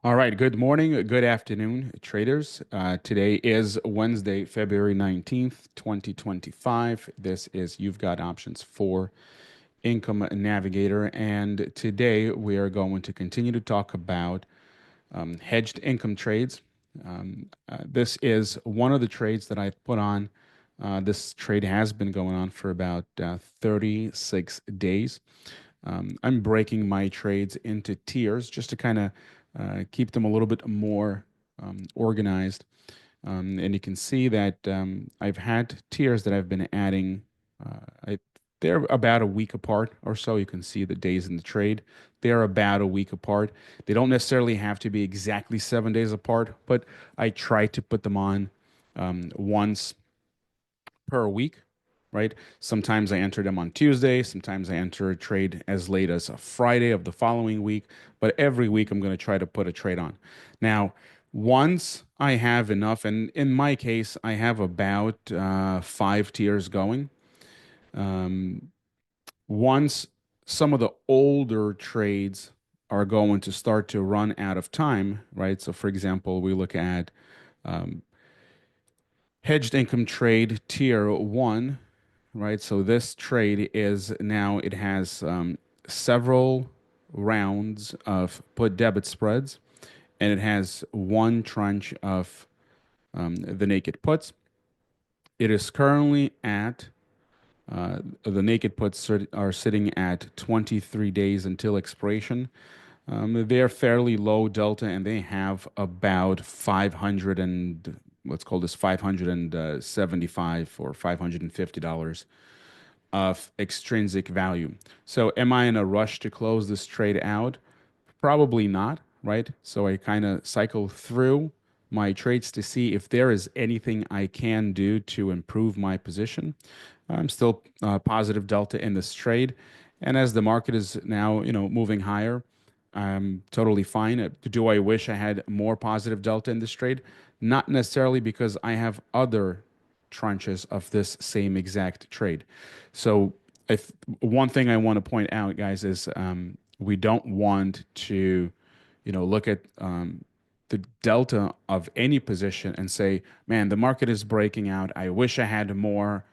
All right, good morning, good afternoon, traders. Today is Wednesday, February 19th, 2025. This is You've Got Options for Income Navigator. And today we are going to continue to talk about hedged income trades. This is one of the trades that I put on. This trade has been going on for about 36 days. I'm breaking my trades into tiers just to kind of keep them a little bit more organized. And you can see that I've had tiers that I've been adding. They're about a week apart or so. You can see the days in the trade. They're about a week apart. They don't necessarily have to be exactly 7 days apart, but I try to put them on once per week, right? Sometimes I enter them on Tuesday. Sometimes I enter a trade as late as a Friday of the following week. But every week I'm going to try to put a trade on. Now, once I have enough, and in my case, I have about 5 tiers going. Um, Once some of the older trades are going to start to run out of time, right? So, for example, we look at um, hedged income trade tier one, right? So this trade is now it has several rounds of put debit spreads, and it has one tranche of the naked puts. It is currently at the naked puts are sitting at 23 days until expiration. They're fairly low delta, and they have about 500 and let's call this 575 or $550 of extrinsic value. So, am I in a rush to close this trade out? Probably not, right? So, I kind of cycle through my trades to see if there is anything I can do to improve my position. I'm still positive delta in this trade, and as the market is now, moving higher, I'm totally fine. Do I wish I had more positive delta in this trade? Not necessarily, because I have other tranches of this same exact trade. So, if one thing I want to point out, guys, is we don't want to, look at the delta of any position and say, man, the market is breaking out. I wish I had more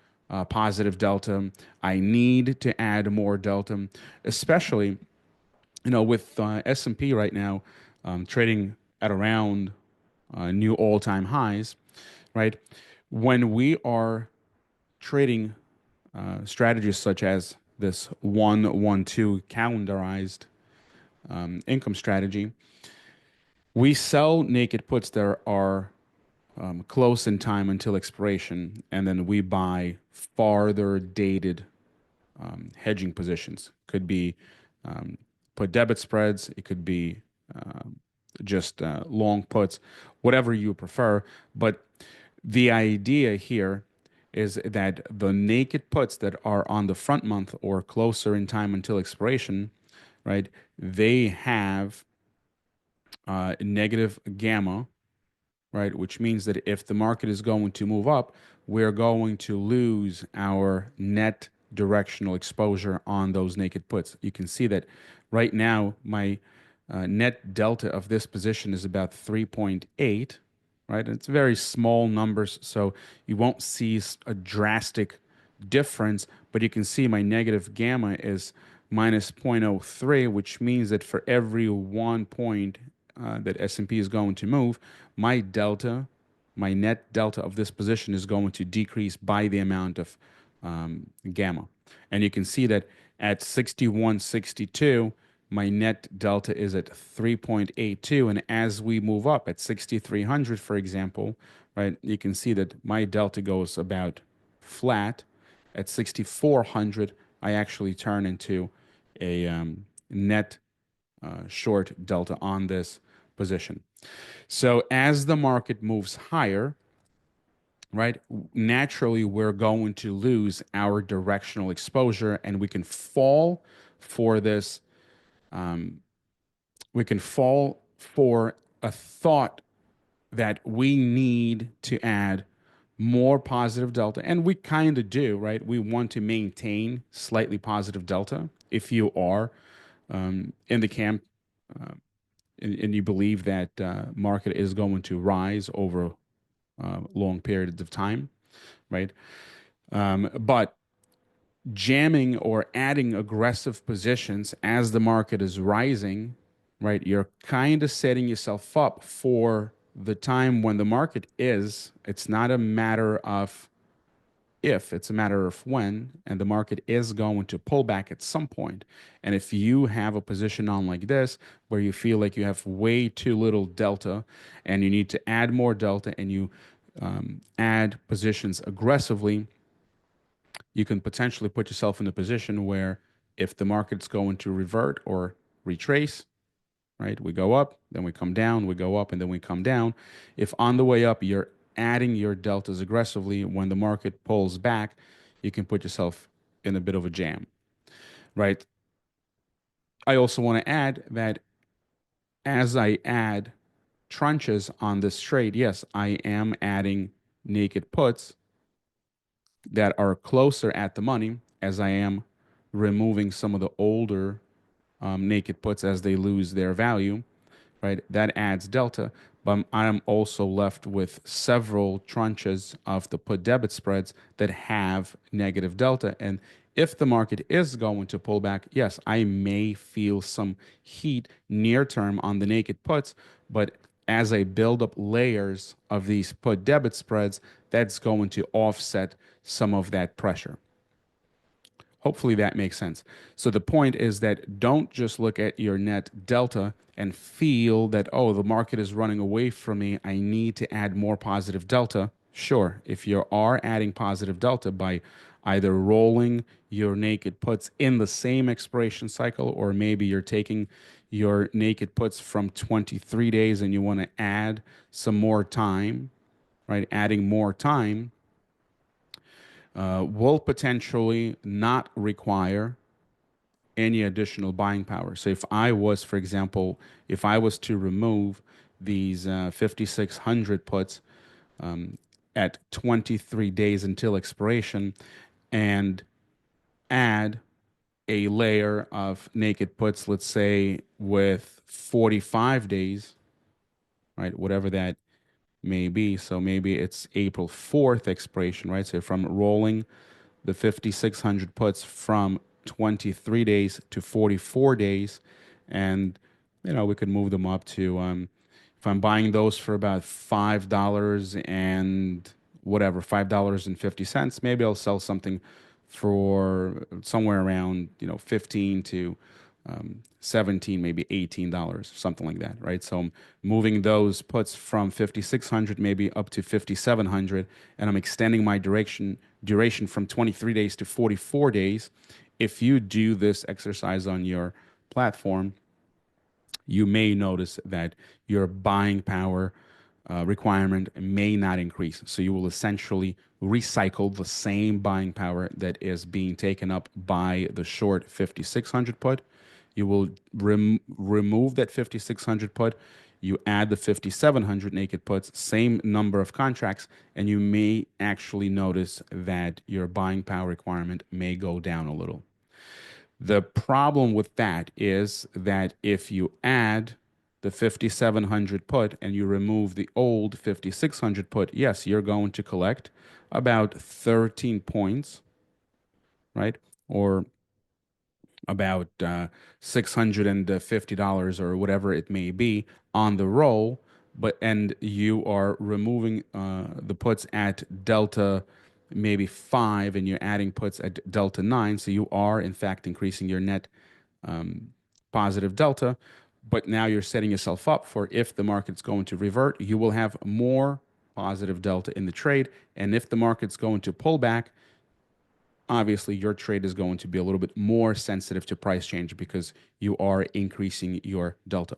positive delta. I need to add more delta, especially, with S&P right now trading at around new all-time highs, right? When we are trading strategies such as this 1-1-2 calendarized income strategy, we sell naked puts that are close in time until expiration, and then we buy farther dated hedging positions. Could be put debit spreads, it could be just long puts, whatever you prefer. But the idea here is that the naked puts that are on the front month or closer in time until expiration, right? They have negative gamma, right? Which means that if the market is going to move up, we're going to lose our net directional exposure on those naked puts. You can see that right now, my net delta of this position is about 3.8, right? It's very small numbers, so you won't see a drastic difference, but you can see my negative gamma is minus zero point zero 0.03, which means that for every 1 point that S&P is going to move, my delta, my net delta of this position is going to decrease by the amount of gamma. And you can see that at 61.62, my net delta is at 3.82. And as we move up at 6,300, for example, right, you can see that my delta goes about flat. At 6,400, I actually turn into a net short delta on this position. So as the market moves higher, right, naturally we're going to lose our directional exposure, and we can fall for this. We can fall for a thought that we need to add more positive delta, and we kind of do, right? We want to maintain slightly positive delta if you are in the camp and you believe that market is going to rise over long periods of time, right? But jamming or adding aggressive positions as the market is rising, right? You're kind of setting yourself up for the time when the market is. It's not a matter of if, it's a matter of when, and the market is going to pull back at some point. And if you have a position on like this, where you feel like you have way too little delta and you need to add more delta and you add positions aggressively, you can potentially put yourself in a position where if the market's going to revert or retrace, right? We go up, then we come down, we go up, and then we come down. If on the way up, you're adding your deltas aggressively, when the market pulls back, you can put yourself in a bit of a jam, right? I also want to add that as I add tranches on this trade, yes, I am adding naked puts that are closer at the money as I am removing some of the older naked puts as they lose their value, right? That adds delta. But I'm also left with several tranches of the put debit spreads that have negative delta. And if the market is going to pull back, yes, I may feel some heat near term on the naked puts, but as I build up layers of these put debit spreads, that's going to offset some of that pressure. Hopefully that makes sense. So the point is that don't just look at your net delta and feel that, oh, the market is running away from me. I need to add more positive delta. Sure, if you are adding positive delta by either rolling your naked puts in the same expiration cycle, or maybe you're taking your naked puts from 23 days and you want to add some more time, right? Adding more time will potentially not require any additional buying power. So if I was, for example, if I was to remove these 5,600 puts at 23 days until expiration and add a layer of naked puts, let's say with 45 days, right? Whatever that may be. So maybe it's April 4th expiration, right? So if I'm rolling the 5,600 puts from 23 days to 44 days, and we could move them up to if I'm buying those for about $5 and whatever, $5.50, maybe I'll sell something for somewhere around 15 to 17, maybe $18, something like that, right? So I'm moving those puts from 5,600 maybe up to 5,700, and I'm extending my duration from 23 days to 44 days. If you do this exercise on your platform, you may notice that your buying power requirement may not increase. So you will essentially recycle the same buying power that is being taken up by the short 5,600 put. You will remove that 5,600 put. You add the 5,700 naked puts, same number of contracts, and you may actually notice that your buying power requirement may go down a little. The problem with that is that if you add the 5,700 put and you remove the old 5,600 put, yes, you're going to collect about 13 points, right? Or about $650 or whatever it may be on the roll, and you are removing the puts at delta maybe 5 and you're adding puts at delta 9, so you are in fact increasing your net positive delta. But now you're setting yourself up for, if the market's going to revert, you will have more positive delta in the trade, and if the market's going to pull back, obviously your trade is going to be a little bit more sensitive to price change because you are increasing your delta.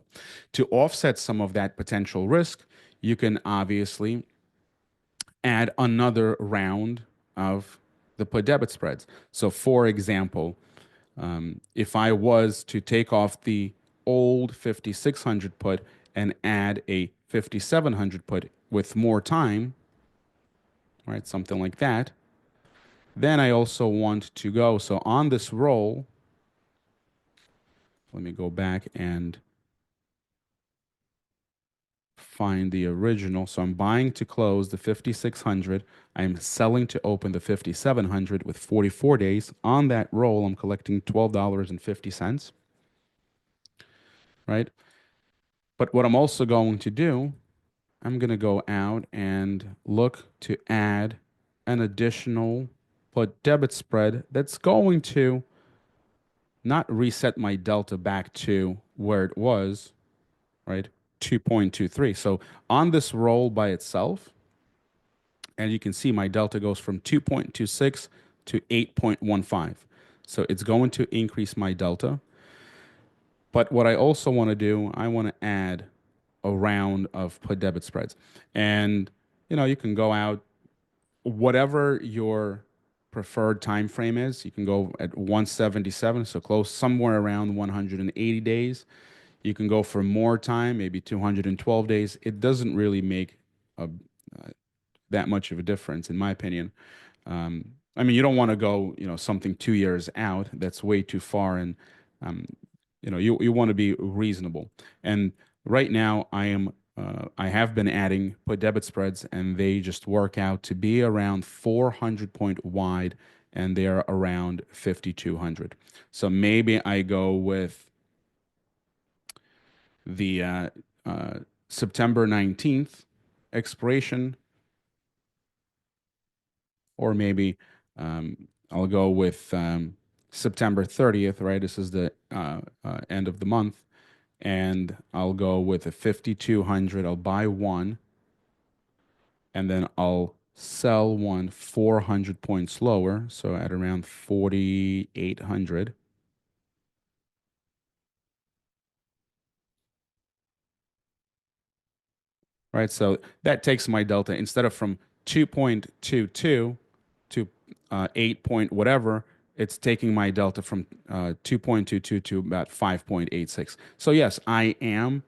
To offset some of that potential risk, you can obviously add another round of the put debit spreads. So, for example, if I was to take off the old 5,600 put and add a 5,700 put with more time, right, something like that, then I also want to go. So on this roll, let me go back and find the original. So I'm buying to close the 5,600. I'm selling to open the 5,700 with 44 days. On that roll, I'm collecting $12.50, right? But what I'm also going to do, I'm going to go out and look to add an additional put debit spread that's going to not reset my delta back to where it was, right? 2.23. So on this roll by itself, and you can see my delta goes from 2.26 to 8.15. So it's going to increase my delta. But what I also want to do, I want to add a round of put debit spreads. And you can go out whatever your preferred time frame is. You can go at 177, so close somewhere around 180 days. You can go for more time, maybe 212 days. It doesn't really make a, that much of a difference, in my opinion. I mean, you don't want to go, something 2 years out. That's way too far, and um, you want to be reasonable. And right now, I have been adding put debit spreads, and they just work out to be around 400 point wide, and they're around 5,200. So maybe I go with the uh, September 19th expiration, or maybe I'll go with September 30th, right? This is the end of the month. And I'll go with a 5,200. I'll buy one, and then I'll sell one 400 points lower. So at around 4,800. Right? So that takes my delta instead of from 2.22 to 8 point whatever, it's taking my delta from 2.22 to about 5.86. So yes, I am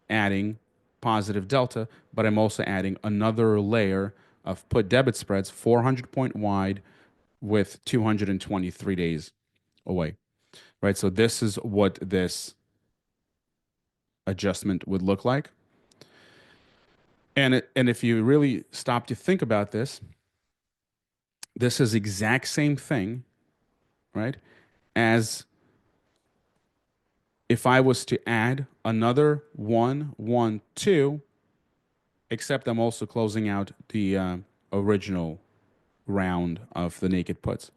adding positive delta, but I'm also adding another layer of put debit spreads, 400 point wide with 223 days away. Right? So this is what this adjustment would look like. And if you really stop to think about this, this is exact same thing, right? As if I was to add another 1, 1, 2, except I'm also closing out the original round of the naked puts.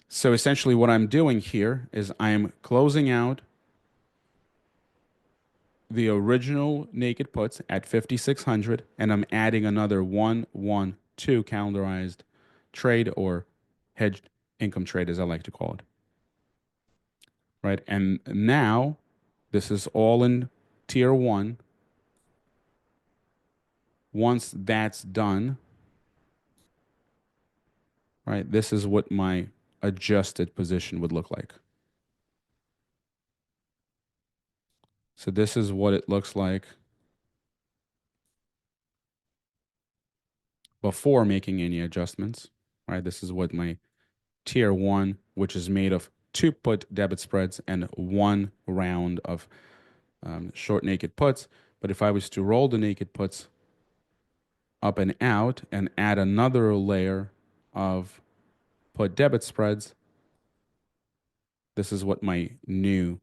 So essentially what I'm doing here is I'm closing out the original naked puts at 5,600, and I'm adding another 1, 1, 2 calendarized trade, or hedged income trade, as I like to call it. Right. And now this is all in tier one. Once that's done, right, this is what my adjusted position would look like. So this is what it looks like before making any adjustments, right? This is what my tier one, which is made of two put debit spreads and one round of short naked puts. But if I was to roll the naked puts up and out and add another layer of put debit spreads, this is what my new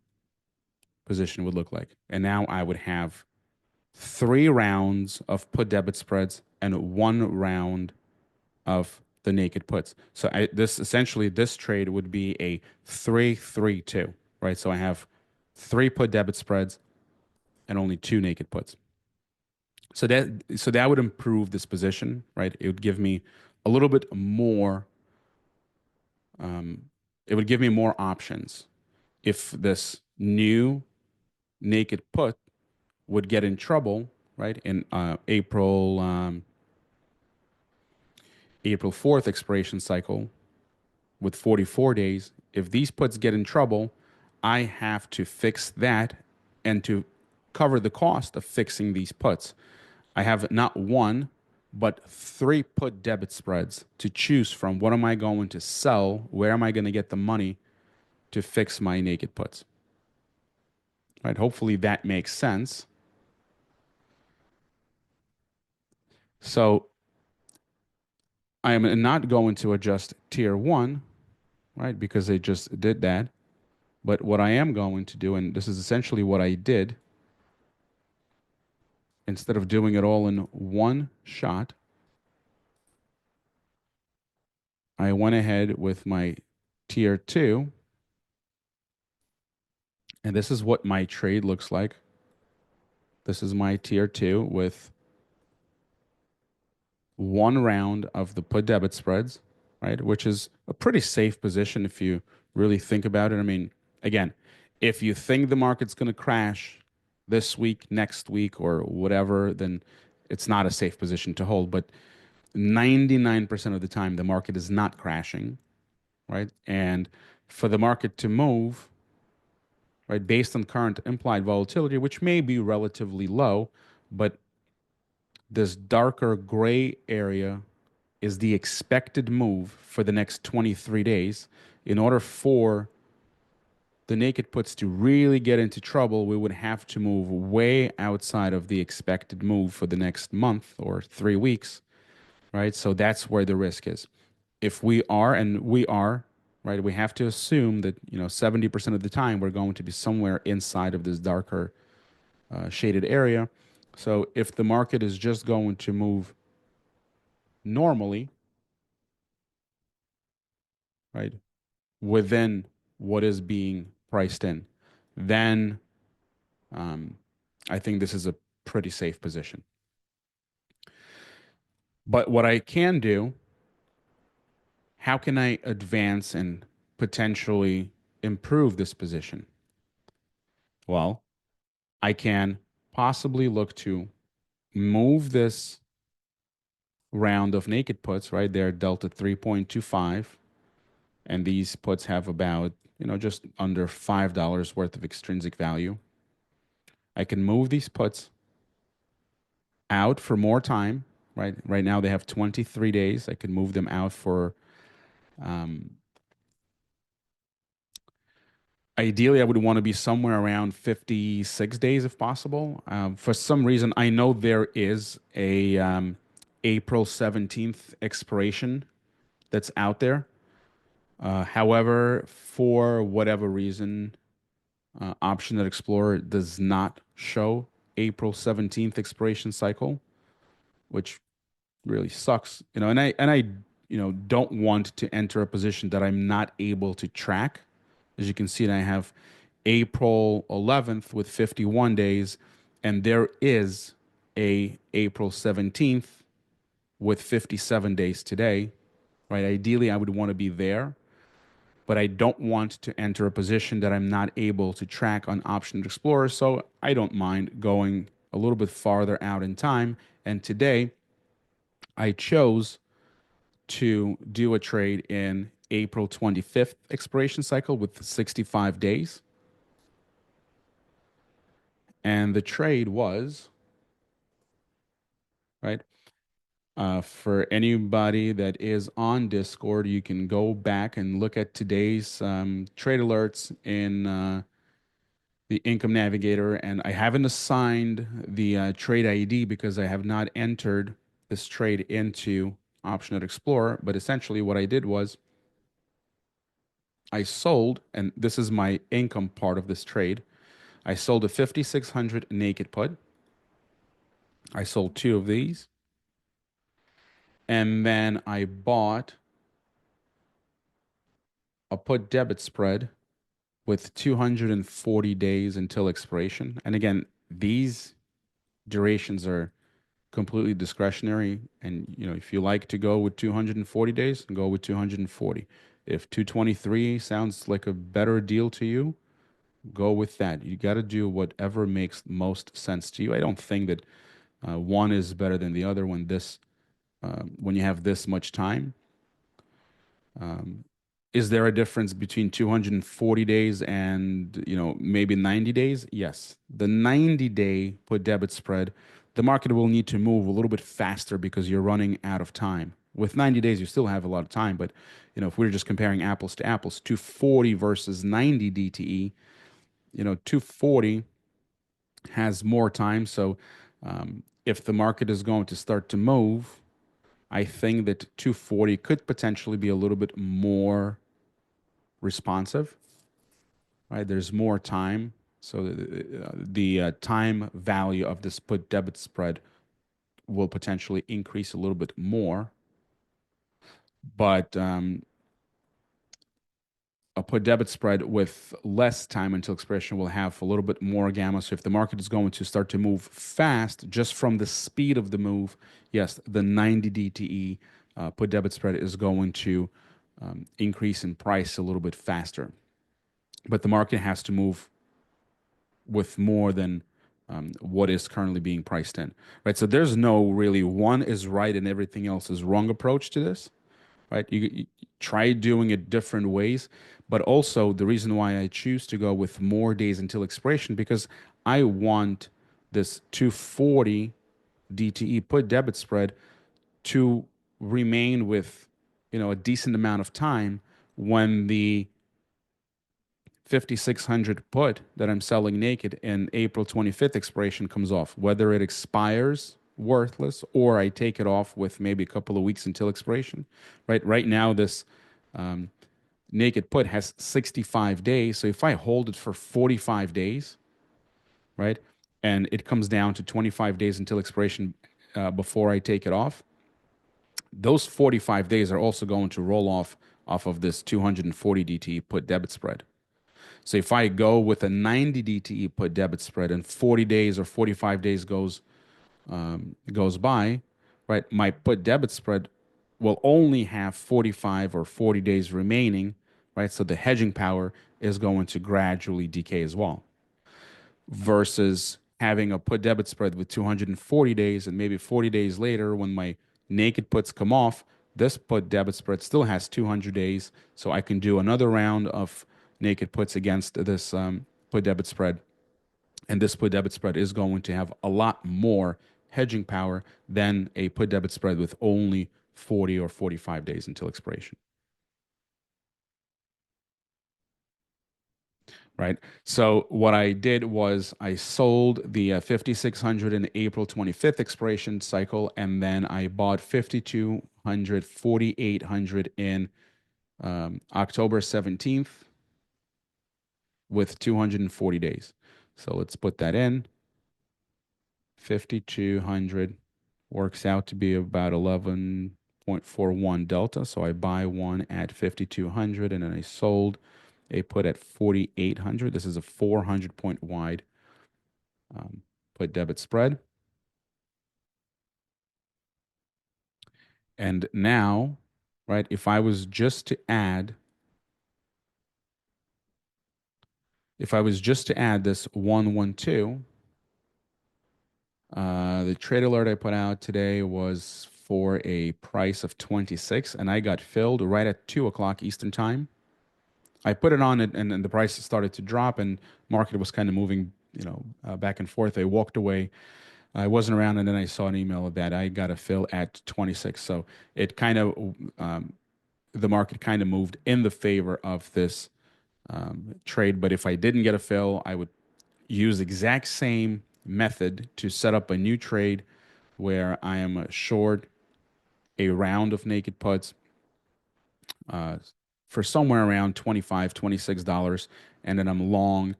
position would look like. And now I would have 3 rounds of put debit spreads and 1 round of the naked puts. So this trade would be a 3-3-2, right? So I have 3 put debit spreads and only 2 naked puts. So that would improve this position, right? It would give me a little bit more. It would give me more options if this new naked put would get in trouble, right? In April 4th expiration cycle with 44 days. If these puts get in trouble, I have to fix that, and to cover the cost of fixing these puts, I have not one, but 3 put debit spreads to choose from. What am I going to sell? Where am I going to get the money to fix my naked puts? Right? Hopefully that makes sense. So I am not going to adjust tier one, right? Because they just did that. But what I am going to do, and this is essentially what I did, instead of doing it all in one shot, I went ahead with my tier two, and this is what my trade looks like. This is my tier two with one round of the put debit spreads, right? Which is a pretty safe position if you really think about it. I mean, again, if you think the market's going to crash this week, next week, or whatever, then it's not a safe position to hold. But 99% of the time, the market is not crashing, right? And for the market to move, right, based on current implied volatility, which may be relatively low, but this darker gray area is the expected move for the next 23 days. In order for the naked puts to really get into trouble, we would have to move way outside of the expected move for the next month or 3 weeks, right? So that's where the risk is. If we are, and we are, right, we have to assume that, 70% of the time we're going to be somewhere inside of this darker shaded area. So if the market is just going to move normally, right, within what is being priced in, then um, I think this is a pretty safe position. But what I can do, how can I advance and potentially improve this position? Well, I can possibly look to move this round of naked puts, right? They're delta 3.25, and these puts have about, just under $5 worth of extrinsic value. I can move these puts out for more time, right? Right now they have 23 days. I could move them out for, um, ideally, I would want to be somewhere around 56 days if possible. For some reason, I know there is a April 17th expiration that's out there. However, for whatever reason, Option Explorer does not show April 17th expiration cycle, which really sucks. Don't want to enter a position that I'm not able to track. As you can see, I have April 11th with 51 days, and there is a April 17th with 57 days today, right? Ideally, I would want to be there, but I don't want to enter a position that I'm not able to track on Option Explorer. So I don't mind going a little bit farther out in time. And today I chose to do a trade in April 25th expiration cycle with 65 days. And the trade was, right? For anybody that is on Discord, you can go back and look at today's trade alerts in the Income Navigator. And I haven't assigned the trade ID because I have not entered this trade into Option Explorer. But essentially, what I did was I sold, and this is my income part of this trade. I sold a 5,600 naked put. I sold two of these. And then I bought a put debit spread with 240 days until expiration. And again, these durations are completely discretionary. And, if you like to go with 240 days, go with 240. If 223 sounds like a better deal to you, go with that. You got to do whatever makes most sense to you. I don't think that one is better than the other when you have this much time. Um, is there a difference between 240 days and, maybe 90 days? Yes. The 90-day put debit spread, the market will need to move a little bit faster because you're running out of time. With 90 days, you still have a lot of time, but if we're just comparing apples to apples, 240 versus 90 DTE, 240 has more time. So if the market is going to start to move, I think that 240 could potentially be a little bit more responsive, right? There's more time. So the time value of this put debit spread will potentially increase a little bit more. But a put debit spread with less time until expiration will have a little bit more gamma. So if the market is going to start to move fast, just from the speed of the move, yes, the 90 DTE put debit spread is going to increase in price a little bit faster. But the market has to move with more than what is currently being priced in, right? So there's no really one is right and everything else is wrong approach to this, right? You try doing it different ways, but also the reason why I choose to go with more days until expiration because I want this 240 DTE put debit spread to remain with, a decent amount of time when the 5600 put that I'm selling naked in April 25th expiration comes off, whether it expires worthless or I take it off with maybe a couple of weeks until expiration. Right now, this um, naked put has 65 days. So if I hold it for 45 days, right, and it comes down to 25 days until expiration before I take it off, those 45 days are also going to roll off of this 240 DT put debit spread. So if I go with a 90 DTE put debit spread and 40 days or 45 days goes by, right, my put debit spread will only have 45 or 40 days remaining, right? So the hedging power is going to gradually decay as well versus having a put debit spread with 240 days and maybe 40 days later when my naked puts come off, this put debit spread still has 200 days. So I can do another round of naked puts against this put debit spread. And this put debit spread is going to have a lot more hedging power than a put debit spread with only 40 or 45 days until expiration. Right. So what I did was I sold the 5600 in April 25th expiration cycle, and then I bought 5200, 4800 in October 17th with 240 days. So let's put that in. 5200 works out to be about 11.41 delta. So I buy one at 5200 and then I sold a put at 4800. This is a 400 point wide put debit spread. And now, right, if I was just to add this 112, the trade alert I put out today was for a price of 26, and I got filled right at 2 o'clock Eastern time. I put it on, and the price started to drop, and market was kind of moving, back and forth. I walked away. I wasn't around, and then I saw an email that I got a fill at 26. So it kind of, the market kind of moved in the favor of this trade. But if I didn't get a fill, I would use the exact same method to set up a new trade where I am short a round of naked puts uh, for somewhere around $25, $26, and then I'm long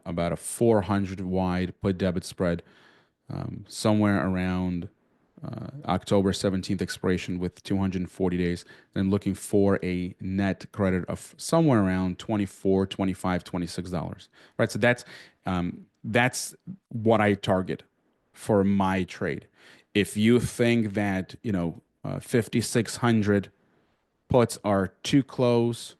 about a 400 wide put debit spread somewhere around October 17th expiration with 240 days, and looking for a net credit of somewhere around 24, 25, $26. Right. So that's what I target for my trade. If you think that, 5,600 puts are too close,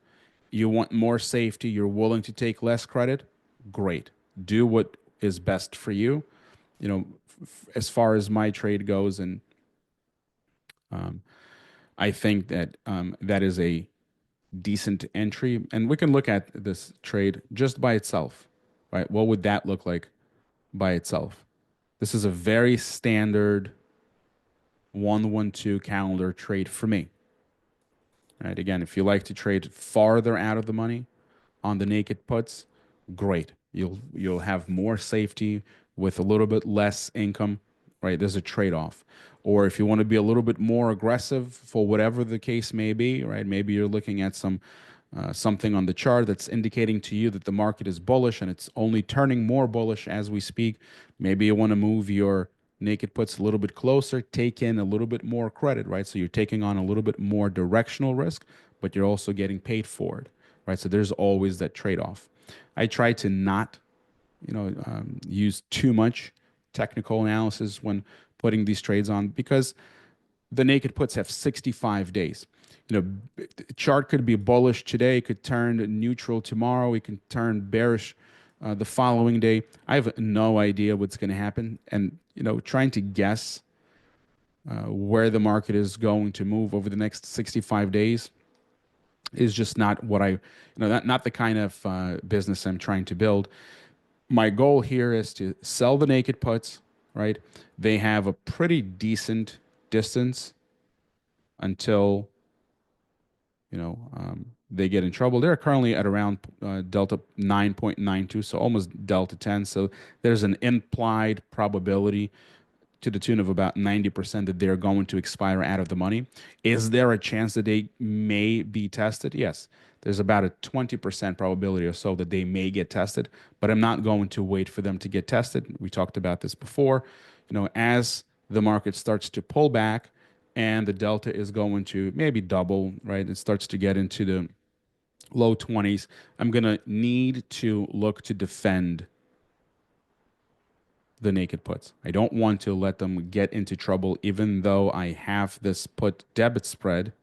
you want more safety, you're willing to take less credit, great. Do what is best for you. As far as my trade goes, and I think that that is a decent entry. And we can look at this trade just by itself, right? What would that look like by itself? This is a very standard 112 calendar trade for me. Right? Again, if you like to trade farther out of the money on the naked puts, great. You'll have more safety with a little bit less income, right? There's a trade-off. Or if you want to be a little bit more aggressive for whatever the case may be, right? Maybe you're looking at something on the chart that's indicating to you that the market is bullish and it's only turning more bullish as we speak. Maybe you want to move your naked puts a little bit closer, take in a little bit more credit, right? So you're taking on a little bit more directional risk, but you're also getting paid for it, right? So there's always that trade-off. I try to not, use too much technical analysis when putting these trades on because the naked puts have 65 days. Chart could be bullish today, could turn neutral tomorrow, it can turn bearish the following day. I have no idea what's going to happen, and trying to guess where the market is going to move over the next 65 days is just not what not the kind of business I'm trying to build. My goal here is to sell the naked puts, right? They have a pretty decent distance until they get in trouble. They're currently at around delta 9.92, so almost delta 10. So there's an implied probability to the tune of about 90% that they're going to expire out of the money. Is there a chance that they may be tested? Yes. There's about a 20% probability or so that they may get tested, but I'm not going to wait for them to get tested. We talked about this before. As the market starts to pull back and the delta is going to maybe double, right? It starts to get into the low 20s. I'm going to need to look to defend the naked puts. I don't want to let them get into trouble, even though I have this put debit spread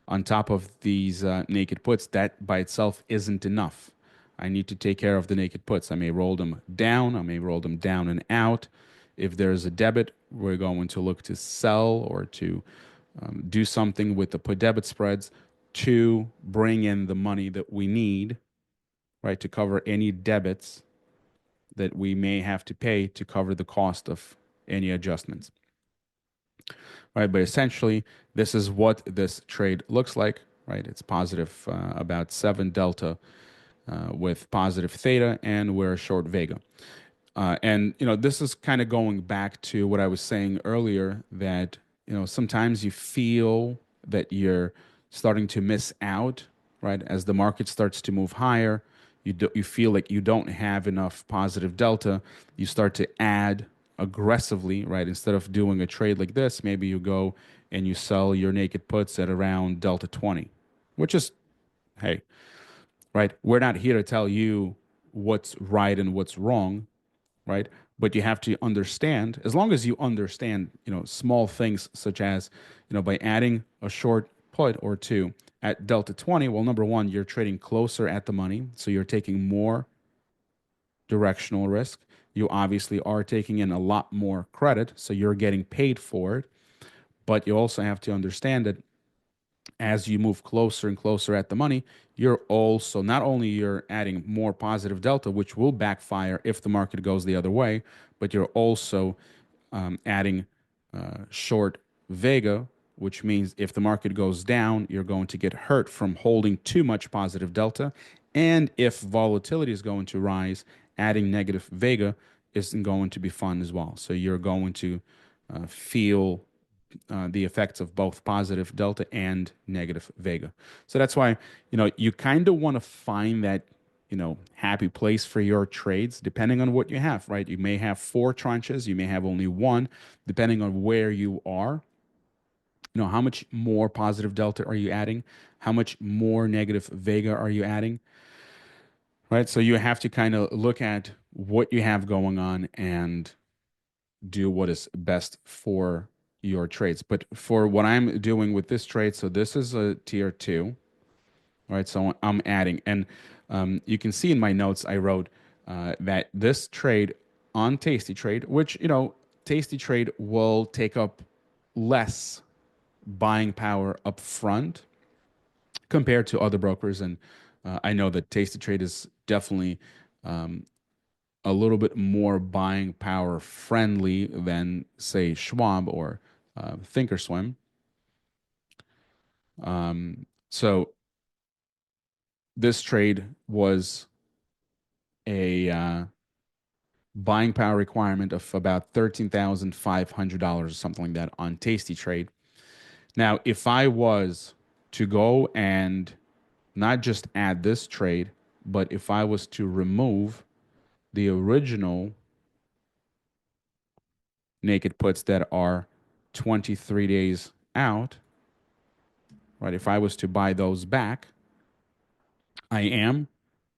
on top of these naked puts. That by itself isn't enough. I need to take care of the naked puts. I may roll them down. I may roll them down and out. If there's a debit, we're going to look to sell or to do something with the put debit spreads to bring in the money that we need, right, to cover any debits that we may have to pay to cover the cost of any adjustments. Right, but essentially, this is what this trade looks like. Right, it's positive about 7 delta with positive theta, and we're short Vega. And this is kind of going back to what I was saying earlier that sometimes you feel that you're starting to miss out, right? As the market starts to move higher, you feel like you don't have enough positive delta. You start to add aggressively, right? Instead of doing a trade like this, maybe you go and you sell your naked puts at around delta 20, which is, hey, right? We're not here to tell you what's right and what's wrong, right? But you have to understand, as long as you understand, small things such as, by adding a short put or two at delta 20, well, number one, you're trading closer at the money, so you're taking more directional risk. You obviously are taking in a lot more credit, so you're getting paid for it. But you also have to understand that as you move closer and closer at the money, you're also not only you're adding more positive delta, which will backfire if the market goes the other way, but you're also adding short Vega, which means if the market goes down, you're going to get hurt from holding too much positive delta. And if volatility is going to rise, adding negative Vega isn't going to be fun as well. So you're going to feel the effects of both positive delta and negative Vega. So that's why, you kind of want to find that, happy place for your trades, depending on what you have, right? You may have 4 tranches, you may have only one, depending on where you are. How much more positive delta are you adding? How much more negative Vega are you adding? Right? So you have to kind of look at what you have going on and do what is best for your trades. But for what I'm doing with this trade, so this is a tier 2, right? So I'm adding, and you can see in my notes I wrote that this trade on tastytrade, which tastytrade will take up less buying power up front compared to other brokers, and I know that tastytrade is definitely a little bit more buying power friendly than, say, Schwab or Thinkorswim. So this trade was a buying power requirement of about $13,500 or something like that on Tasty Trade. Now, if I was to go and not just add this trade, but if I was to remove the original naked puts that are 23 days out, right? If I was to buy those back, I am,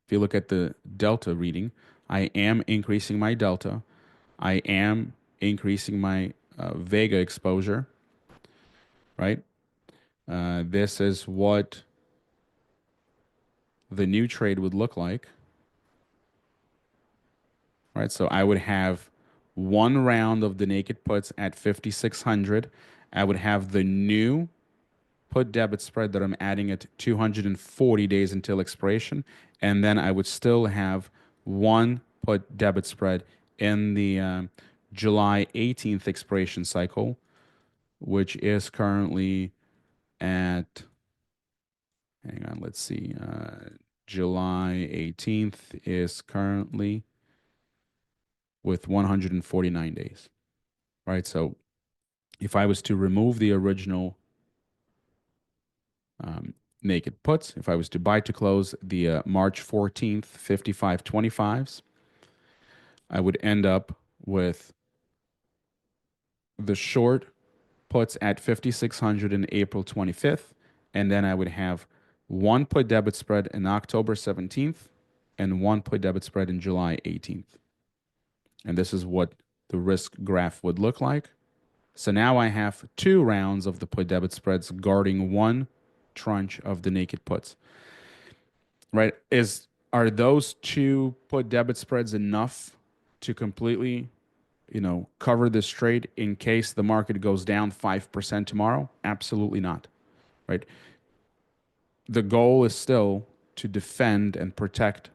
if you look at the delta reading, I am increasing my delta. I am increasing my Vega exposure, right? This is what the new trade would look like, right? So I would have one round of the naked puts at 5,600. I would have the new put debit spread that I'm adding at 240 days until expiration. And then I would still have one put debit spread in the July 18th expiration cycle, which is currently at, hang on, let's see, July 18th is currently with 149 days, right? So if I was to remove the original naked puts, if I was to buy to close the March 14th 55.25s, I would end up with the short puts at 5,600 in April 25th, and then I would have one put debit spread in October 17th and one put debit spread in July 18th. And this is what the risk graph would look like. So now I have two rounds of the put debit spreads guarding one tranche of the naked puts. Right? Are those two put debit spreads enough to completely, cover this trade in case the market goes down 5% tomorrow? Absolutely not. Right? The goal is still to defend and protect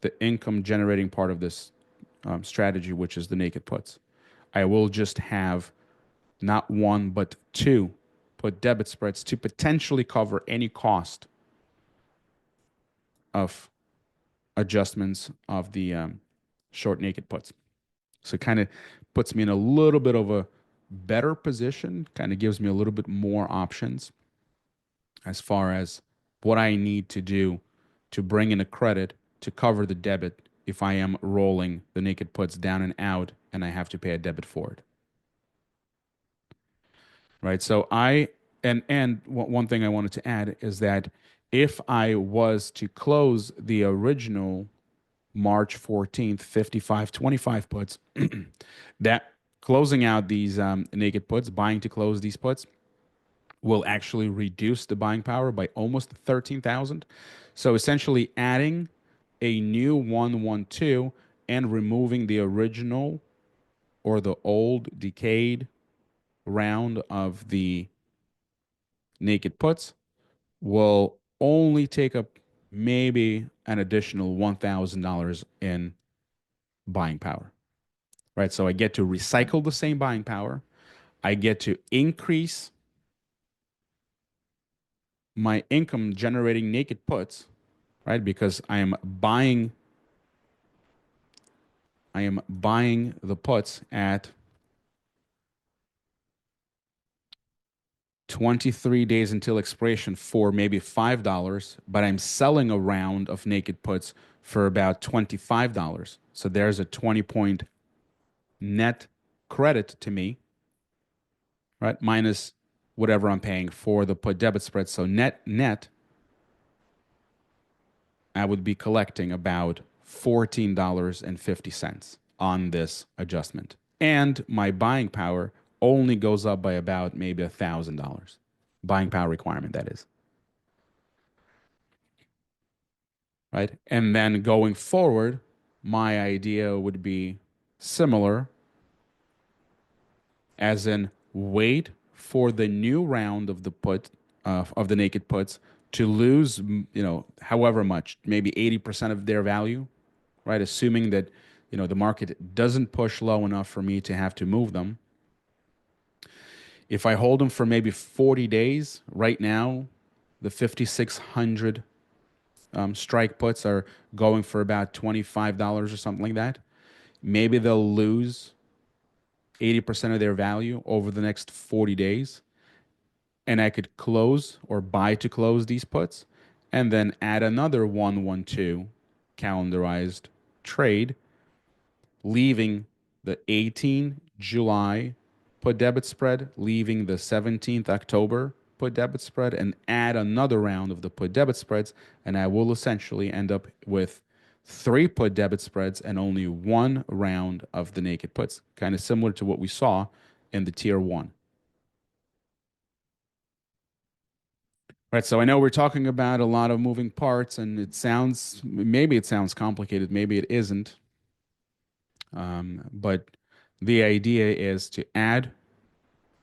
the income generating part of this strategy, which is the naked puts. I will just have not one, but two put debit spreads to potentially cover any cost of adjustments of the short naked puts. So it kind of puts me in a little bit of a better position, kind of gives me a little bit more options as far as what I need to do to bring in a credit to cover the debit if I am rolling the naked puts down and out and I have to pay a debit for it. Right. So one thing I wanted to add is that if I was to close the original March 14th 55.25 puts, that closing out these naked puts, buying to close these puts, will actually reduce the buying power by almost 13,000. So essentially adding a new 112 and removing the original or the old decayed round of the naked puts will only take up maybe an additional $1,000 in buying power, right? So I get to recycle the same buying power. I get to increase my income generating naked puts, right? Because I am buying the puts at 23 days until expiration for maybe $5, but I'm selling a round of naked puts for about $25. So there's a 20-point net credit to me, right? Minus whatever I'm paying for the put debit spread. So net, I would be collecting about $14.50 on this adjustment. And my buying power only goes up by about maybe $1,000. Buying power requirement, that is. Right? And then going forward, my idea would be similar, as in wait for the new round of of the naked puts to lose, however much, maybe 80% of their value, right? Assuming that, the market doesn't push low enough for me to have to move them. If I hold them for maybe 40 days, right now, the 5,600 strike puts are going for about $25 or something like that. Maybe they'll lose 80% of their value over the next 40 days, and I could close or buy to close these puts and then add another 112 calendarized trade, leaving the 18 July put debit spread, leaving the 17th October put debit spread, and add another round of the put debit spreads. And I will essentially end up with three put debit spreads and only one round of the naked puts, kind of similar to what we saw in the tier one. Right, so I know we're talking about a lot of moving parts, and maybe it sounds complicated, maybe it isn't. But the idea is to add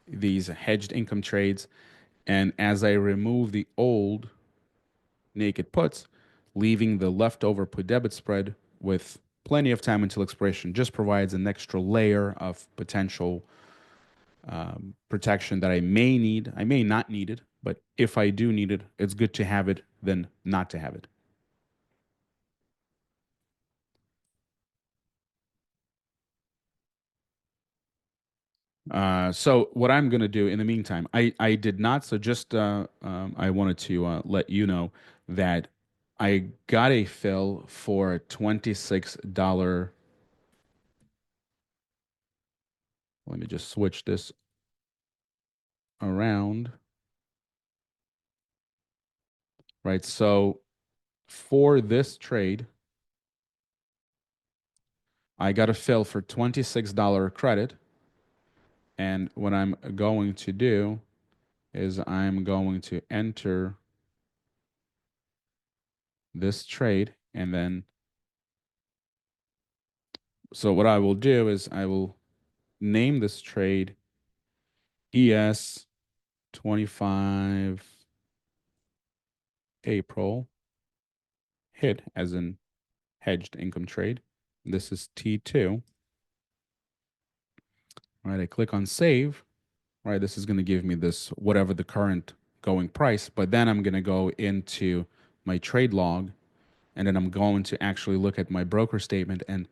these hedged income trades, and as I remove the old naked puts, leaving the leftover put debit spread with plenty of time until expiration just provides an extra layer of potential protection that I may need. I may not need it, but if I do need it, it's good to have it than not to have it. So what I'm going to do in the meantime, I did not. So just I wanted to let you know that I got a fill for a $26. Let me just switch this around. Right. So for this trade, I got a fill for $26 credit. And what I'm going to do is I'm going to enter this trade. And then, so what I will do is I will name this trade ES 25 April hit, as in hedged income trade. This is T2. All right, I click on save. All right, this is going to give me this whatever the current going price, but then I'm going to go into my trade log, and then I'm going to actually look at my broker statement and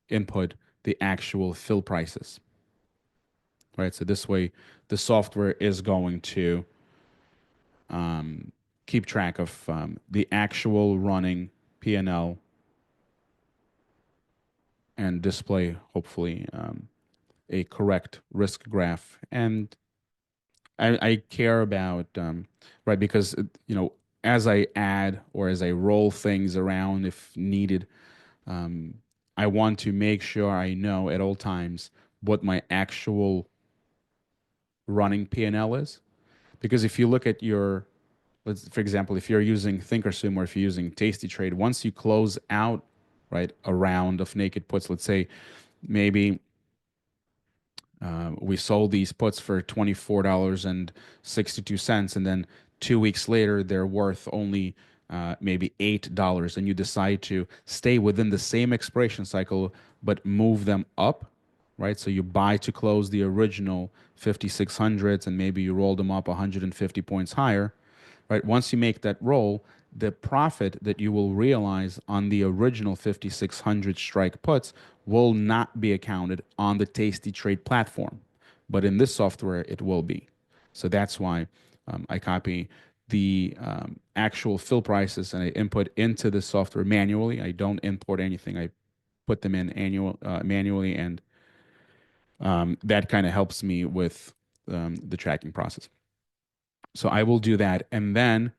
input the actual fill prices. Right, so this way the software is going to keep track of the actual running P&L and display, hopefully, a correct risk graph. And I care about, right, because, as I add or as I roll things around if needed, um, I want to make sure I know at all times what my actual running P&L is. Because if you look at for example, if you're using Thinkorswim or if you're using tastytrade, once you close out, right, a round of naked puts, let's say maybe we sold these puts for $24.62, and then 2 weeks later they're worth only maybe $8, and you decide to stay within the same expiration cycle but move them up, right? So you buy to close the original 5600s, and maybe you roll them up 150 points higher, right? Once you make that roll, the profit that you will realize on the original 5600 strike puts will not be accounted on the Tasty Trade platform, but in this software it will be. So that's why I copy the actual fill prices and I input into the software manually. I don't import anything. I put them in manually, and that kind of helps me with the tracking process. So I will do that. And then,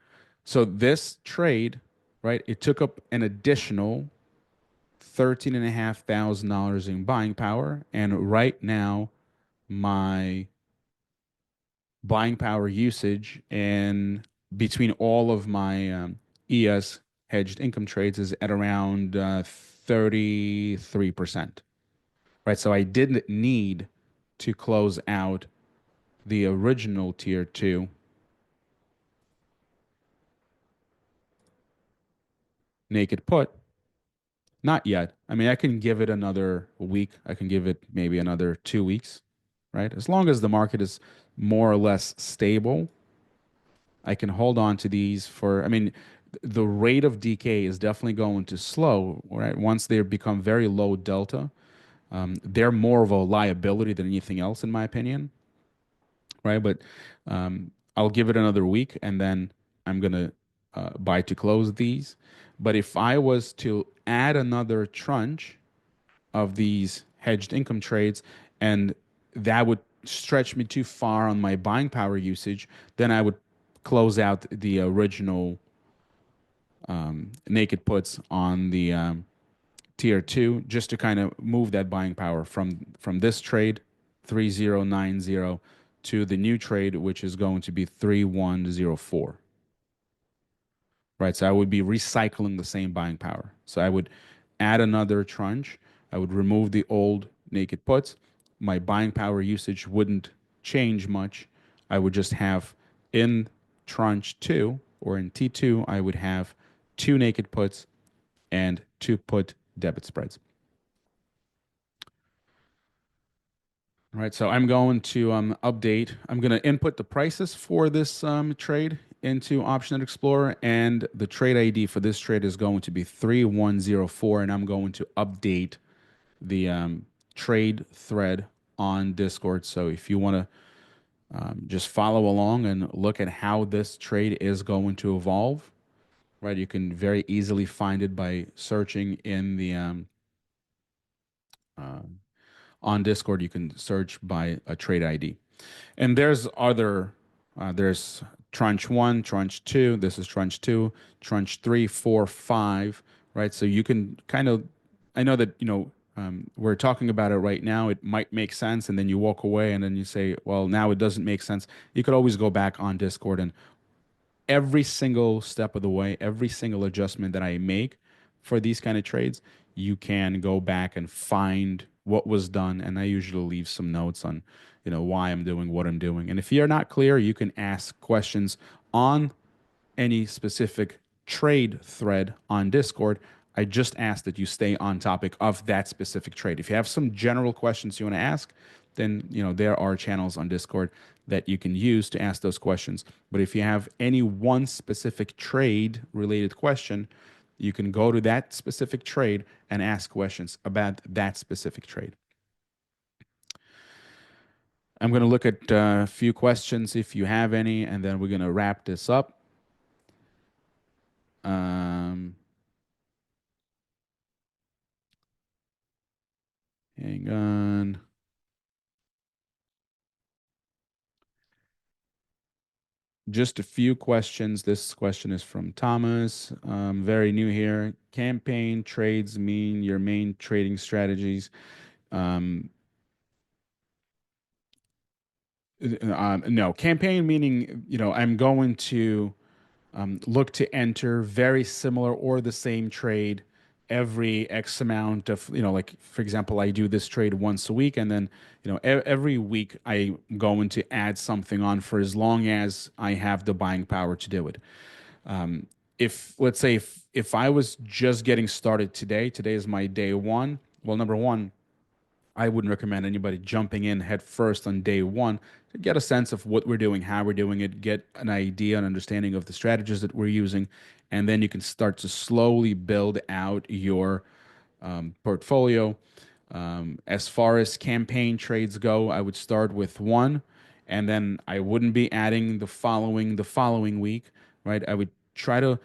so this trade, right, it took up an additional $13,500 in buying power. And right now, my buying power usage in between all of my ES hedged income trades is at around 33%. Right. So I didn't need to close out the original tier two naked put. Not yet. I mean, I can give it another week. I can give it maybe another 2 weeks, right? As long as the market is more or less stable, I can hold on to these for, I mean, the rate of decay is definitely going to slow, right? Once they become very low delta, They're more of a liability than anything else, in my opinion, right? But I'll give it another week and then I'm gonna buy to close these. But if I was to add another tranche of these hedged income trades and that would stretch me too far on my buying power usage, then I would close out the original naked puts on the tier two just to kind of move that buying power from this trade 3090 to the new trade, which is going to be 3104. Right? So I would be recycling the same buying power. So I would add another tranche. I would remove the old naked puts. My buying power usage wouldn't change much. I would just have in tranche two or in T2, I would have two naked puts and two put debit spreads. All right, so I'm going to update. I'm going to input the prices for this trade into Option Explorer, and the trade ID for this trade is going to be 3104, and I'm going to update the trade thread on Discord. So if you want to just follow along and look at how this trade is going to evolve, right, you can very easily find it by searching in the uh, on Discord. You can search by a trade ID. And there's other, there's tranche one, tranche two. This is tranche two, tranche three, four, five, right? So you can kind of, I know that, we're talking about it right now. It might make sense. And then you walk away and then you say, well, now it doesn't make sense. You could always go back on Discord and every single step of the way, every single adjustment that I make for these kind of trades, you can go back and find what was done. And I usually leave some notes on, why I'm doing what I'm doing. And if you're not clear, you can ask questions on any specific trade thread on Discord. I just ask that you stay on topic of that specific trade. If you have some general questions you want to ask, then there are channels on Discord that you can use to ask those questions. But if you have any one specific trade related question, you can go to that specific trade and ask questions about that specific trade. I'm going to look at a few questions if you have any, and then we're going to wrap this up. Um, Hang on. Just a few questions. This question is from Thomas. Very new here. Campaign trades mean your main trading strategies. Um, no, campaign meaning, I'm going to look to enter very similar or the same trade every X amount of, like for example, I do this trade once a week, and then, every week I'm going to add something on for as long as I have the buying power to do it. If let's say if I was just getting started today is my day one. Well, number one, I wouldn't recommend anybody jumping in head first on day one to get a sense of what we're doing, how we're doing it, get an idea, an understanding of the strategies that we're using, and then you can start to slowly build out your portfolio. As far as campaign trades go, I would start with one, and then I wouldn't be adding the following week, right? I would try to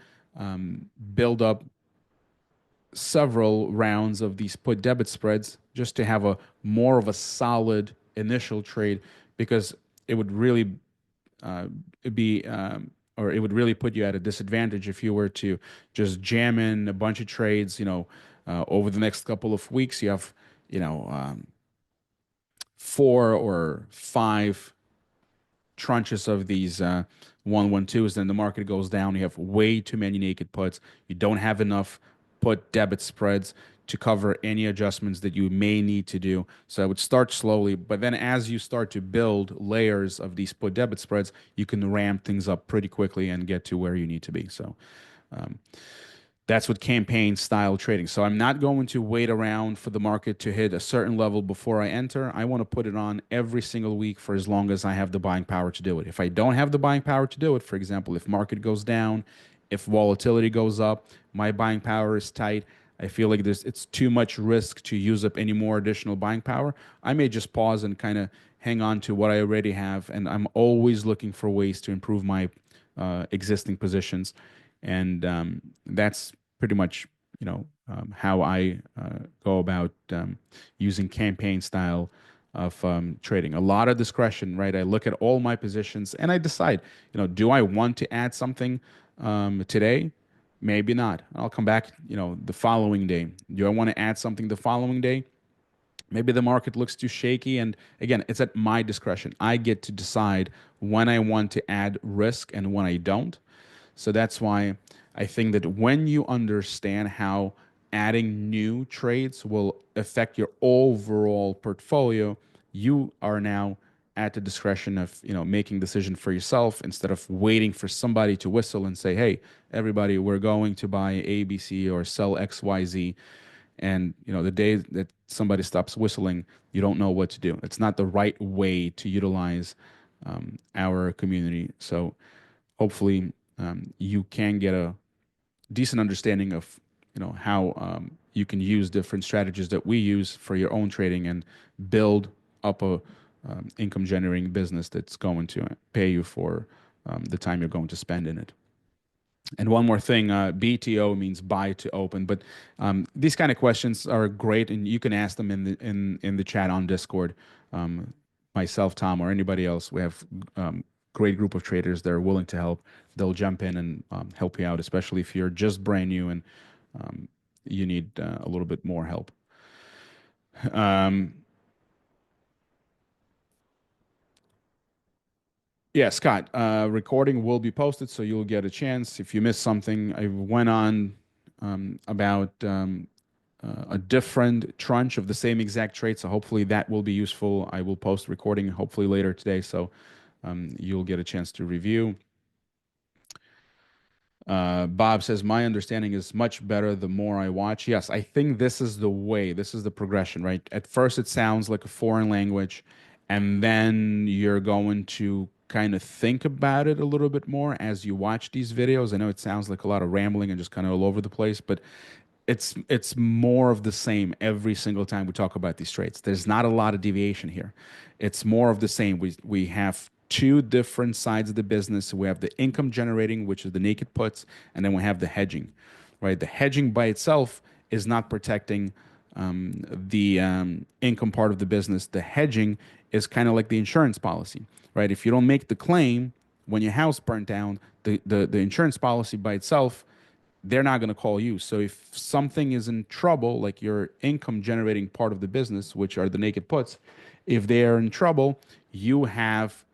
build up several rounds of these put debit spreads just to have a more of a solid initial trade, because it would really uh, be or it would really put you at a disadvantage if you were to just jam in a bunch of trades, over the next couple of weeks. You have, you know, um, four or five tranches of these 112s, then the market goes down. You have way too many naked puts. You don't have enough put debit spreads to cover any adjustments that you may need to do. So I would start slowly, but then as you start to build layers of these put debit spreads, you can ramp things up pretty quickly and get to where you need to be. So that's what campaign style trading. So I'm not going to wait around for the market to hit a certain level before I enter. I want to put it on every single week for as long as I have the buying power to do it. If I don't have the buying power to do it, for example, if market goes down, if volatility goes up, my buying power is tight, I feel like it's too much risk to use up any more additional buying power. I may just pause and kind of hang on to what I already have, and I'm always looking for ways to improve my existing positions, and that's pretty much how I go about using campaign style of trading. A lot of discretion, right? I look at all my positions and I decide, do I want to add something today? Maybe not. I'll come back, the following day. Do I want to add something the following day? Maybe the market looks too shaky. And again, it's at my discretion. I get to decide when I want to add risk and when I don't. So that's why I think that when you understand how adding new trades will affect your overall portfolio, you are now at the discretion of making decision for yourself instead of waiting for somebody to whistle and say, "Hey, everybody, we're going to buy ABC or sell XYZ." And the day that somebody stops whistling, you don't know what to do. It's not the right way to utilize our community. So hopefully you can get a decent understanding of how you can use different strategies that we use for your own trading and build up a income generating business that's going to pay you for the time you're going to spend in it. And one more thing, BTO means buy to open, but these kind of questions are great, and you can ask them in the chat on Discord. Um, Myself, Tom, or anybody else, we have great group of traders that are willing to help. They'll jump in and help you out, especially if you're just brand new and um, you need a little bit more help. Um, Yeah, Scott, recording will be posted, so you'll get a chance. If you missed something, I went on about a different tranche of the same exact trade, so hopefully that will be useful. I will post recording hopefully later today, so you'll get a chance to review. Bob says, my understanding is much better the more I watch. Yes, I think this is the way, this is the progression, right? At first, it sounds like a foreign language, and then you're going to kind of think about it a little bit more as you watch these videos. I know it sounds like a lot of rambling and just kind of all over the place, but it's more of the same every single time we talk about these traits. There's not a lot of deviation here. It's more of the same. We have two different sides of the business. We have the income generating, which is the naked puts, and then we have the hedging, right? The hedging by itself is not protecting the income part of the business. The hedging is kind of like the insurance policy, right? If you don't make the claim when your house burnt down, the insurance policy by itself, they're not going to call you. So if something is in trouble, like your income generating part of the business, which are the naked puts, if they are in trouble, you have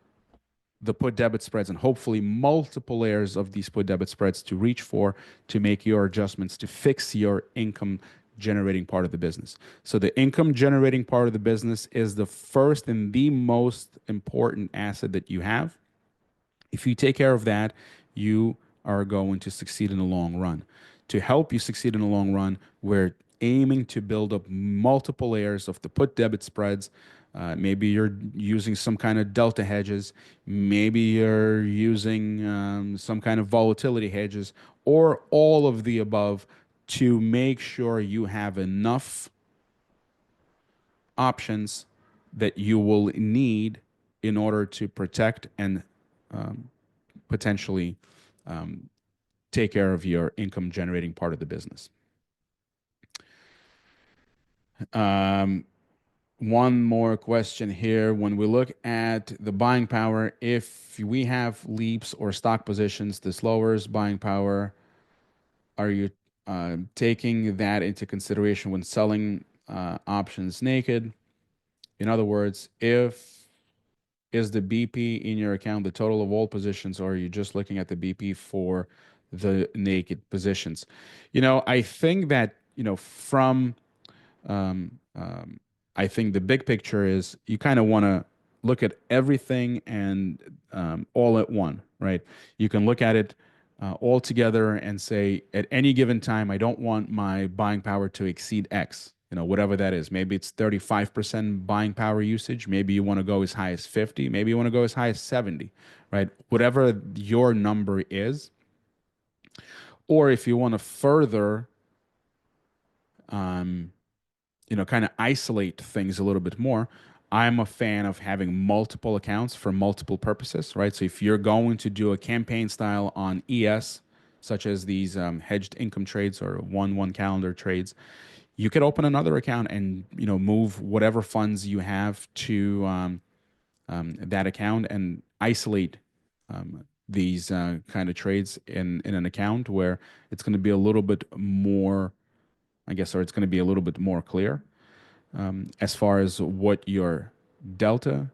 the put debit spreads and hopefully multiple layers of these put debit spreads to reach for to make your adjustments to fix your income generating part of the business. So the income generating part of the business is the first and the most important asset that you have. If you take care of that, you are going to succeed in the long run. To help you succeed in the long run, we're aiming to build up multiple layers of the put debit spreads. Maybe you're using some kind of delta hedges. Maybe you're using some kind of volatility hedges, or all of the above to make sure you have enough options that you will need in order to protect and potentially take care of your income generating part of the business. Um, One more question here. When we look at the buying power, if we have leaps or stock positions, this lowers buying power. Are you taking that into consideration when selling options naked? In other words, if is the BP in your account the total of all positions, or are you just looking at the BP for the naked positions? I think that, from um, um, I think the big picture is you kind of want to look at everything and all at one, right? You can look at it all together and say, at any given time, I don't want my buying power to exceed X, whatever that is. Maybe it's 35% buying power usage. Maybe you want to go as high as 50. Maybe you want to go as high as 70, right? Whatever your number is. Or if you want to further kind of isolate things a little bit more. I'm a fan of having multiple accounts for multiple purposes, right? So if you're going to do a campaign style on ES, such as these hedged income trades or one calendar trades, you could open another account and move whatever funds you have to that account and isolate these kind of trades in an account where it's going to be a little bit more, I guess, or it's going to be a little bit more clear as far as what your delta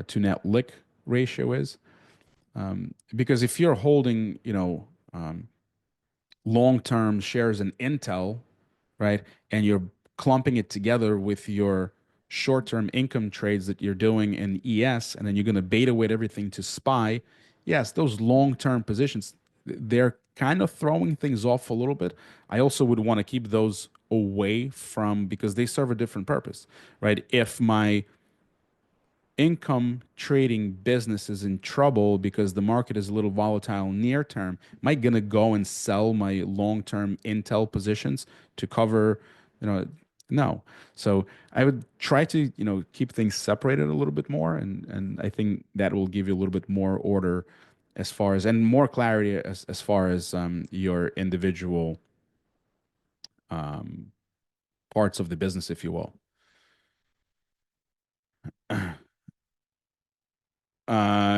to net lick ratio is. Because if you're holding, long-term shares in Intel, right, and you're clumping it together with your short-term income trades that you're doing in ES, and then you're going to beta weight everything to SPY, yes, those long-term positions, they're kind of throwing things off a little bit. I also would want to keep those away from because they serve a different purpose, right? If my income trading business is in trouble because the market is a little volatile near term, am I gonna go and sell my long-term Intel positions to cover, you know, no. So I would try to, keep things separated a little bit more, and I think that will give you a little bit more order as far as and more clarity as far as your individual um, parts of the business, if you will.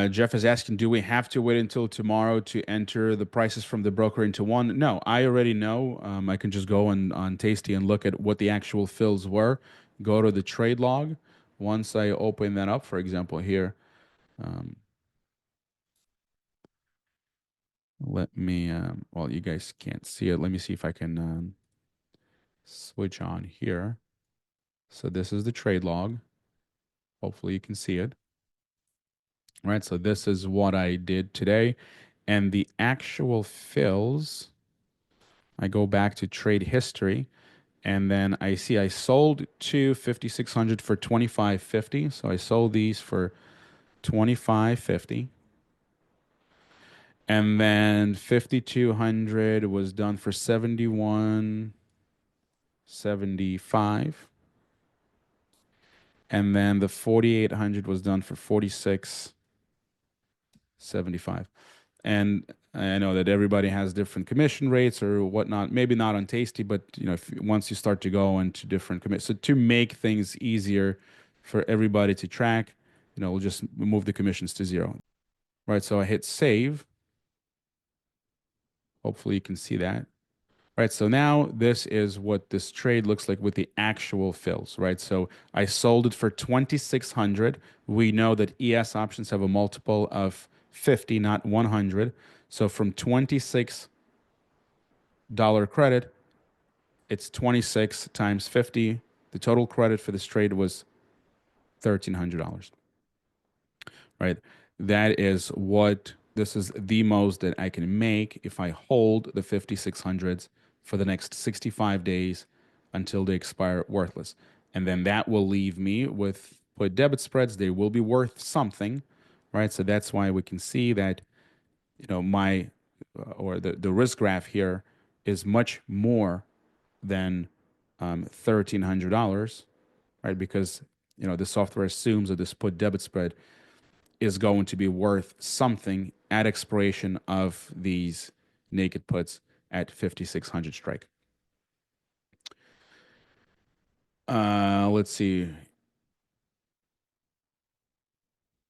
Jeff is asking, do we have to wait until tomorrow to enter the prices from the broker into one? No, I already know. I can just go on Tasty and look at what the actual fills were. Go to the trade log. Once I open that up, for example, here, um, let me, well, you guys can't see it. Let me see if I can switch on here. So this is the trade log. Hopefully you can see it. All right, so this is what I did today. And the actual fills, I go back to trade history and then I see I sold two 5600 for 25.50. So I sold these for 25.50. And then 5200 was done for 71.75. And then the 4800 was done for 46.75. And I know that everybody has different commission rates or whatnot. Maybe not on Tasty, but if once you start to go into different commit, so to make things easier for everybody to track, we'll just move the commissions to zero. Right. So I hit save. Hopefully you can see that. Right. So now this is what this trade looks like with the actual fills. Right. So I sold it for 2600. We know that ES options have a multiple of 50, not 100. So from 26 dollar credit, it's 26 times 50. The total credit for this trade was $1,300, right? That is what this is the most that I can make if I hold the 5600s for the next 65 days until they expire worthless. And then that will leave me with put debit spreads. They will be worth something, right? So that's why we can see that, my or the risk graph here is much more than $1,300, right? Because the software assumes that this put debit spread is going to be worth something at expiration of these naked puts at 5,600 strike. Let's see.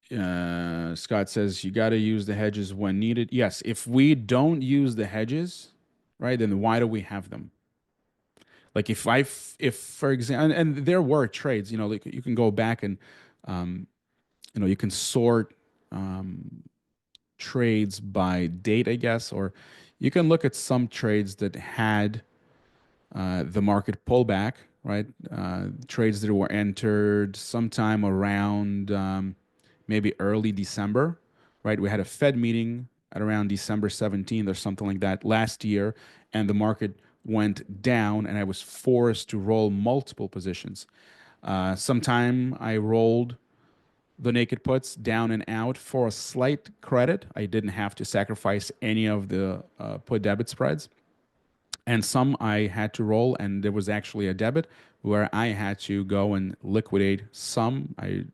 Scott says you got to use the hedges when needed. Yes, if we don't use the hedges, right, then why do we have them? Like if for example, and there were trades, like you can go back and, um, you can sort trades by date, I guess, or you can look at some trades that had the market pullback, right? Trades that were entered sometime around maybe early December, right? We had a Fed meeting at around December 17th or something like that last year, and the market went down, and I was forced to roll multiple positions. Sometime I rolled the naked puts down and out for a slight credit. I didn't have to sacrifice any of the put debit spreads. and some I had to roll, and there was actually a debit where I had to go and liquidate some. I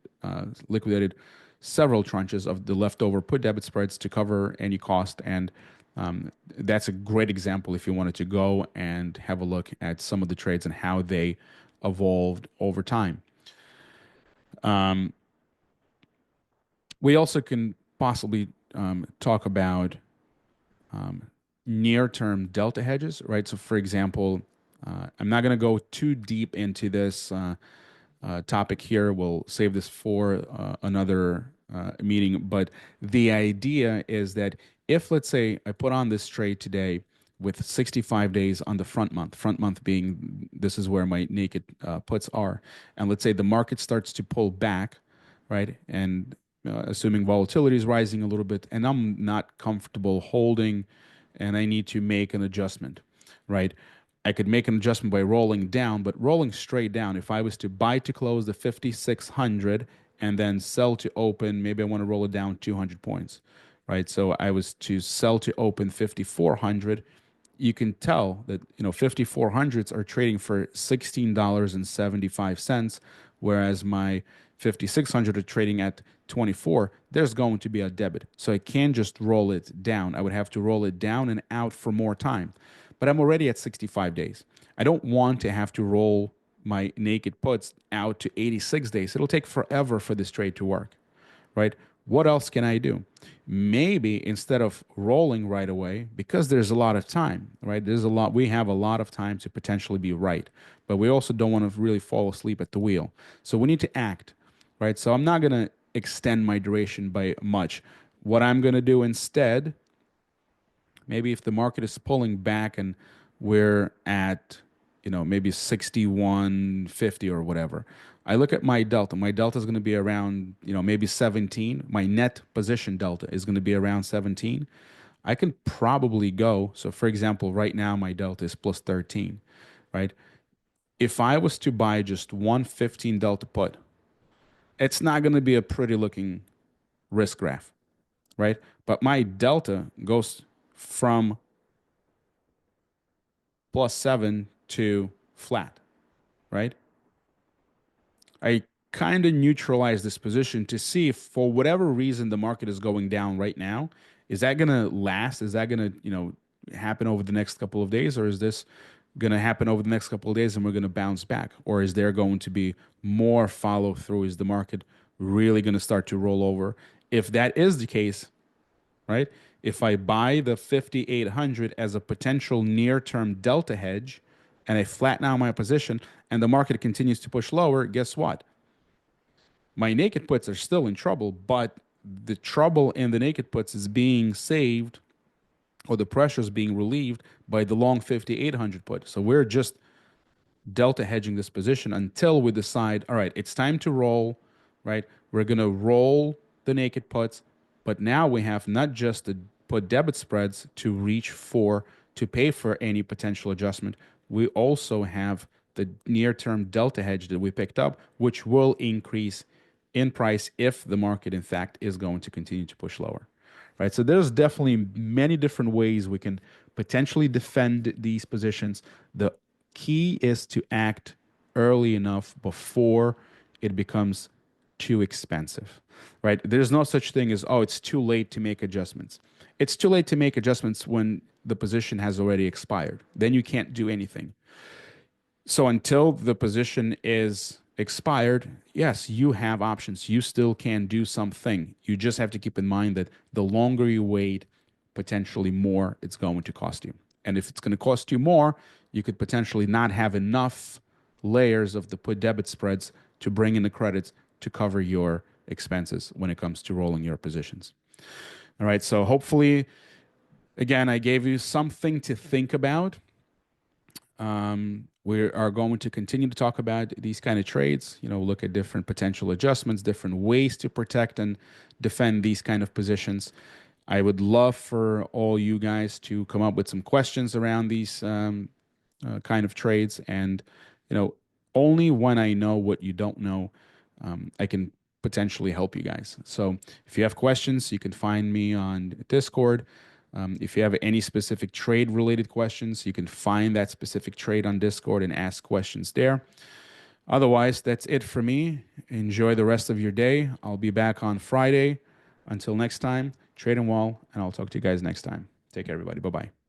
liquidated several tranches of the leftover put debit spreads to cover any cost, and that's a great example if you wanted to go and have a look at some of the trades and how they evolved over time. We also can possibly talk about near-term delta hedges, right? So, for example, I'm not going to go too deep into this topic here. We'll save this for another meeting. But the idea is that if, let's say, I put on this trade today with 65 days on the front month being this is where my naked puts are, and let's say the market starts to pull back, right? And assuming volatility is rising a little bit, and I'm not comfortable holding, and I need to make an adjustment, right? I could make an adjustment by rolling down, but rolling straight down, if I was to buy to close the 5,600 and then sell to open, maybe I want to roll it down 200 points, right? So I was to sell to open 5,400. You can tell that 5,400s are trading for $16.75, whereas my 5,600 are trading at 24. There's going to be a debit, so I can't just roll it down. I would have to roll it down and out for more time, but I'm already at 65 days. I don't want to have to roll my naked puts out to 86 days. It'll take forever for this trade to work, right? What else can I do? Maybe instead of rolling right away, because there's a lot of time, right? We have a lot of time to potentially be right, but we also don't want to really fall asleep at the wheel. So we need to act, right? So I'm not going to extend my duration by much. What I'm going to do instead, maybe if the market is pulling back and we're at, maybe 61.50 or whatever, I look at my delta. My delta is going to be around, maybe 17. My net position delta is going to be around 17. I can probably go. So, for example, right now my delta is plus 13, right? If I was to buy just 115 delta put, it's not going to be a pretty looking risk graph, right? But my delta goes from plus 7 to flat, right? I kind of neutralize this position to see if for whatever reason the market is going down right now, is that going to last? Is that going to, happen over the next couple of days, or is this going to happen over the next couple of days and we're going to bounce back? Or is there going to be more follow through? Is the market really going to start to roll over? If that is the case, right? If I buy the 5,800 as a potential near-term delta hedge and I flatten out my position and the market continues to push lower, guess what? My naked puts are still in trouble, but the trouble in the naked puts is being saved, or the pressure is being relieved by the long 5,800 put. So we're just delta hedging this position until we decide, all right, it's time to roll, right? We're going to roll the naked puts, but now we have not just the put debit spreads to reach for to pay for any potential adjustment. We also have the near-term delta hedge that we picked up, which will increase in price if the market, in fact, is going to continue to push lower, right? So there's definitely many different ways we can potentially defend these positions. The key is to act early enough before it becomes too expensive, right? There's no such thing as, oh, it's too late to make adjustments. It's too late to make adjustments when the position has already expired. Then you can't do anything. So until the position is expired, yes, you have options. You still can do something. You just have to keep in mind that the longer you wait, potentially more it's going to cost you. And if it's going to cost you more, you could potentially not have enough layers of the put debit spreads to bring in the credits to cover your expenses when it comes to rolling your positions. All right. So hopefully, again, I gave you something to think about. We are going to continue to talk about these kind of trades, look at different potential adjustments, different ways to protect and defend these kind of positions. I would love for all you guys to come up with some questions around these kind of trades. And, only when I know what you don't know, I can potentially help you guys. So if you have questions, you can find me on Discord. If you have any specific trade related questions, you can find that specific trade on Discord and ask questions there. Otherwise, that's it for me. Enjoy the rest of your day. I'll be back on Friday. Until next time, trade and well, and I'll talk to you guys next time. Take care, everybody. Bye bye.